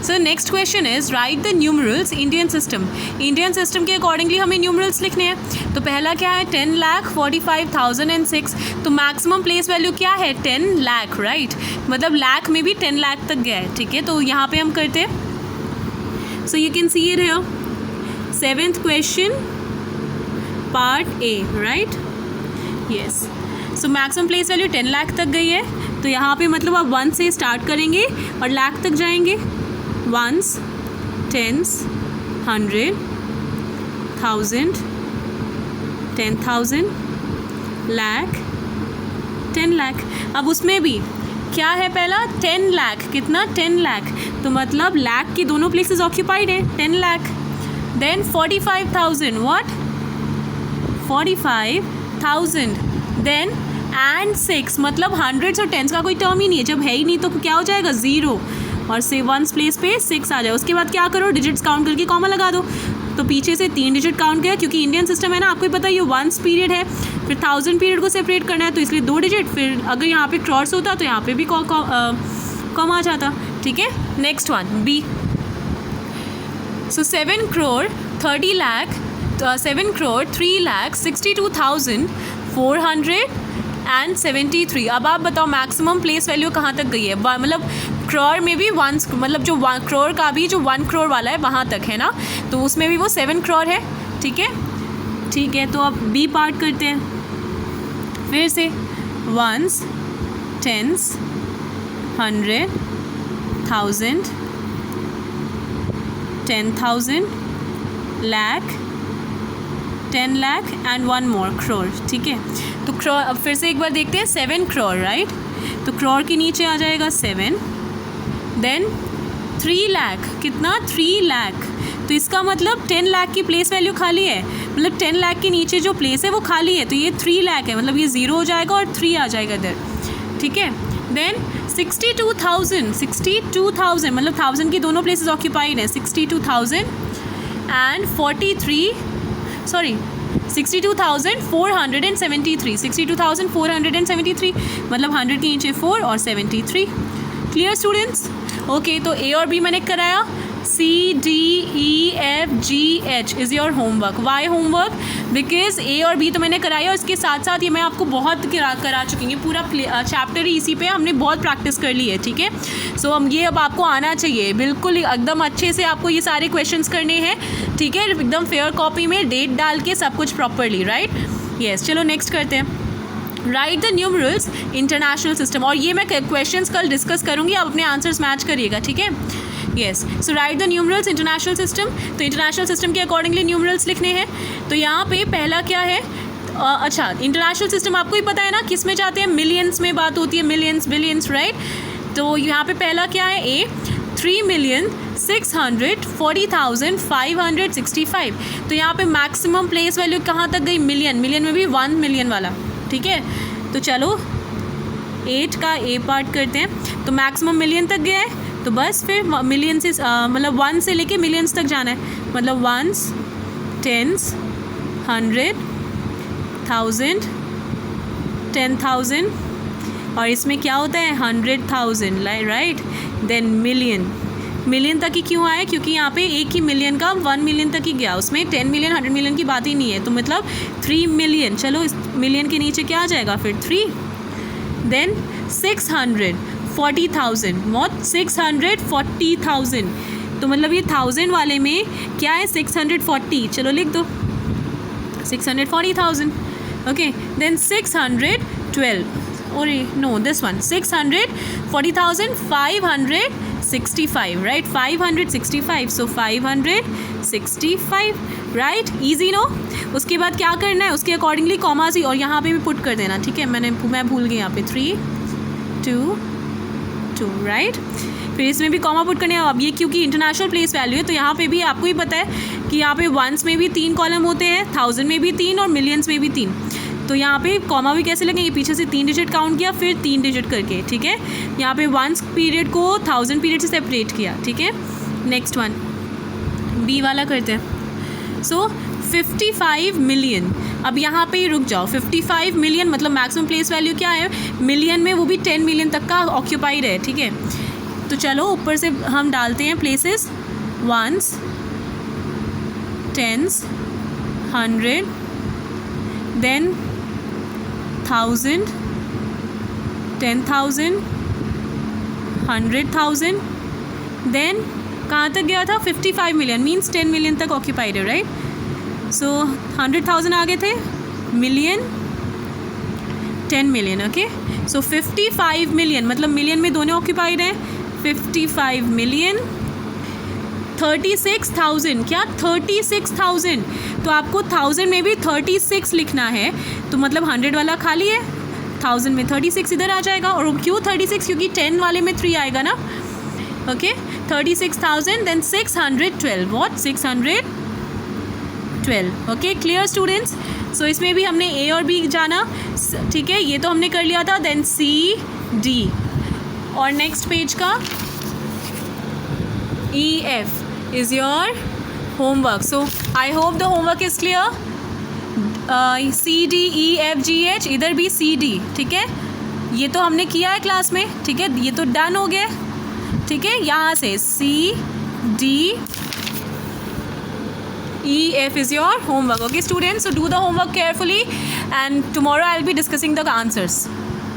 So next question is right the numerals Indian system. Indian system के accordingly हमें numerals लिखने हैं। तो पहला क्या है 10,45,006। तो मैक्सिमम प्लेस वैल्यू क्या है 10 लाख, राइट, मतलब लाख में भी 10 लाख तक गया है, ठीक है। तो यहाँ पे हम करते हैं। So you can see it here, 7th question part A, right, yes. So maximum place value 10 lakh तक गई है। तो यहाँ पे मतलब आप 1 से स्टार्ट करेंगे और लाख तक जाएंगे, 1s, 10s, 100, 1000, 10,000, लाख, 10 लाख। अब उसमें भी क्या है पहला 10 लाख, कितना 10 लाख, तो मतलब लाख की दोनों प्लेसेस ऑक्यूपाइड है 10 lakh. Then 45,000, what 45,000, then and 6, मतलब हंड्रेड्स और टेंस का कोई टर्म ही नहीं है, जब है ही नहीं तो क्या हो जाएगा 0 और से 1 प्लेस पे 6 आ जाए। उसके बाद क्या करो डिजिट्स काउंट करके कॉमा लगा दो। तो पीछे से 3 डिजिट काउंट किया, क्योंकि इंडियन सिस्टम है ना, आपको ही पता है ये 1 पीरियड है, फिर 1000 पीरियड को सेपरेट करना है, तो इसलिए 2 डिजिट, फिर अगर यहाँ पे क्रॉर्स होता तो यहाँ पे भी कॉमा आ जाता, ठीक है। Next one B. So 7 crore 30 lakh 7 crore 3,62,473। अब आप बताओ मैक्सिमम प्लेस वैल्यू कहाँ तक गई है, मतलब क्रॉर में भी 1, मतलब जो 1 crore का भी जो 1 crore वाला है वहाँ तक है ना, तो उसमें भी वो 7 crore है, ठीक है, ठीक है। तो अब बी पार्ट करते हैं फिर से, 1s, 10s, 100, 1000, 10,000, lakh, 10 lakh and 1 more crore, ठीक है। तो crore, अब फिर से एक बार देखते हैं, 7 crore, राइट, तो crore के नीचे आ जाएगा 7, देन 3 लाख, कितना 3 लाख, तो इसका मतलब 10 लाख की प्लेस वैल्यू खाली है, मतलब 10 लाख के नीचे जो प्लेस है वो खाली है, तो ये 3 लाख है, मतलब ये 0 हो जाएगा और 3 आ जाएगा इधर, ठीक है। देन 62,000 मतलब 1000 की दोनों प्लेसेस ऑक्यूपाइड हैं, 62,000 एंड 62,473 मतलब 100 के नीचे 4 और 73। Clear students? ओके, तो ए और बी मैंने कराया, CDEFGH is your homework. Why homework? Because A और बी तो मैंने कराया और इसके साथ साथ ये मैं आपको बहुत करा चुकी हूँ, पूरा चैप्टर ही इसी पे हमने बहुत प्रैक्टिस कर ली है, ठीक है। सो हम ये अब आपको आना चाहिए, बिल्कुल एकदम अच्छे से आपको ये सारे क्वेश्चंस करने हैं, ठीक है, एकदम फेयर कॉपी में डेट डाल के सब कुछ प्रॉपरली, राइट, यस। चलो नेक्स्ट करते हैं, right the numerals international system. और ये मैं क्वेश्चंस कल डिस्कस करूँगी, आप अपने आंसर्स मैच करिएगा, ठीक है, yes. So right the numerals international system. तो इंटरनेशनल सिस्टम के अकॉर्डिंगली न्यूमरल्स लिखने हैं। तो यहाँ पे पहला क्या है, अच्छा, इंटरनेशनल सिस्टम आपको ही पता है ना किस में जाते हैं, मिलियंस में बात होती है, मिलियंस, बिलियंस, राइट। तो यहाँ पे पहला क्या है, ए 3,640,565। तो यहाँ पे मैक्सिमम प्लेस वैल्यू कहाँ तक गई, मिलियन, मिलियन में भी 1 मिलियन वाला, ठीक है। तो चलो 8 का ए पार्ट करते हैं। तो मैक्सिमम मिलियन तक गया है, तो बस फिर मिलियन से मतलब 1 से लेके मिलियंस तक जाना है, मतलब 1s, 10s, 100, 1000, 10,000 और इसमें क्या होता है 100,000, राइट। देन मिलियन, मिलियन तक ही क्यों आया, क्योंकि यहाँ पे एक ही मिलियन का 1 मिलियन तक ही गया, उसमें 10 मिलियन 100 मिलियन की बात ही नहीं है, तो मतलब 3 मिलियन। चलो इस मिलियन के नीचे क्या आ जाएगा फिर 3। देन 640,000, what 640,000, तो मतलब ये 1000 वाले में क्या है 640, चलो लिख दो 640,000, ओके। देन 612, और no this one 640,565, right, 565, so 565, right, easy no. उसके बाद क्या करना है, उसके अकॉर्डिंगली कॉमास ही और यहाँ पे भी पुट कर देना, ठीक है। मैं भूल गई यहाँ पे 3, 2, राइट। फिर इसमें भी कॉमा पुट करने हैं। अब ये क्योंकि इंटरनेशनल प्लेस वैल्यू है, तो यहाँ पे भी आपको ही पता है कि यहाँ पे 1s में भी 3 कॉलम होते हैं, 1000 में भी 3 और मिलियंस में भी 3। तो यहाँ पे कॉमा भी कैसे लगेंगे, पीछे से 3 डिजिट काउंट किया, फिर 3 डिजिट करके, ठीक है। यहाँ पे 1 पीरियड को 1000 पीरियड से सेपरेट किया, ठीक है। नेक्स्ट वन बी वाला करते हैं। सो 55 मिलियन, अब यहाँ पे ही रुक जाओ, 55 मिलियन मतलब मैक्सिमम प्लेस वैल्यू क्या है मिलियन में, वो भी 10 मिलियन तक का ऑक्यूपाइड है, ठीक है। तो चलो ऊपर से हम डालते हैं places, ones, tens, 100, then 1000, 10,000, 100,000, then कहाँ तक गया था? 55 मिलियन, मीन्स 10 मिलियन तक ऑक्यूपाइड है, राइट? सो 100,000 आ गए थे, million, 10 million, okay. So 55 million, मतलब मिलियन में दोनों ऑक्यूपाइड हैं, 55 मिलियन, 36,000, क्या 36,000? तो आपको 1000 में भी 36 लिखना है, तो मतलब 100 वाला खाली है, 1000 में 36 इधर आ जाएगा। और क्यों 36? क्योंकि 10 वाले में 3 आएगा ना, okay. 36,000, then 612, what? 612, okay. Clear students? So इसमें भी हमने ए और बी जाना, ठीक है, ये तो हमने कर लिया था। देन सी, डी, और नेक्स्ट पेज का E, F is your homework. So I hope the homework is clear. C, D, E, F, G, H, इधर भी सी, डी, ठीक है, ये तो हमने किया है क्लास में, ठीक है, ये तो डन हो गया, ठीक है। यहाँ से सी, D, E, F is your homework, okay students? So do the homework carefully and tomorrow I'll be discussing the answers.